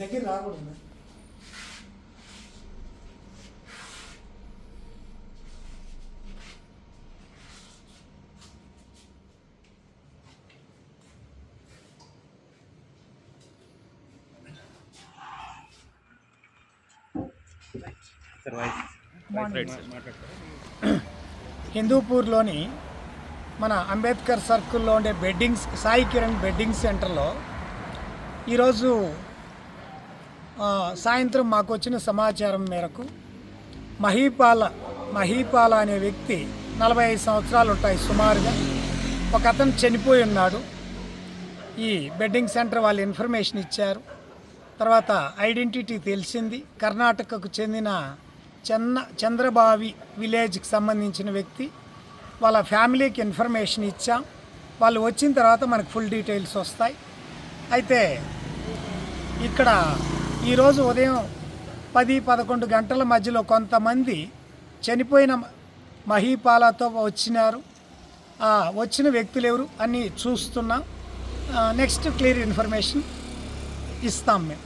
దగ్గర రాకూడదు. హిందూపూర్లోని మన అంబేద్కర్ సర్కిల్లో ఉండే సాయి కిరణ్ బెడ్డింగ్ సెంటర్లో ఈరోజు సాయంత్రం మాకు వచ్చిన సమాచారం మేరకు మహీపాల అనే వ్యక్తి 45 సంవత్సరాలు ఉంటాయి సుమారుగా, ఒక అతను చనిపోయి ఉన్నాడు. ఈ బెడ్డింగ్ సెంటర్ వాళ్ళు ఇన్ఫర్మేషన్ ఇచ్చారు. తర్వాత ఐడెంటిటీ తెలిసింది. కర్ణాటకకు చెందిన చంద్రబావి విలేజ్కి సంబంధించిన వ్యక్తి. వాళ్ళ ఫ్యామిలీకి ఇన్ఫర్మేషన్ ఇచ్చాం. వాళ్ళు వచ్చిన తర్వాత మనకు ఫుల్ డీటెయిల్స్ వస్తాయి. అయితే ఇక్కడ ఈరోజు ఉదయం 10-11 గంటల మధ్యలో కొంతమంది చనిపోయిన మహీపాలతో వచ్చినారు. వచ్చిన వ్యక్తులు ఎవరు అని చూస్తున్నాం. నెక్స్ట్ క్లియర్ ఇన్ఫర్మేషన్ ఇస్తాం మేము.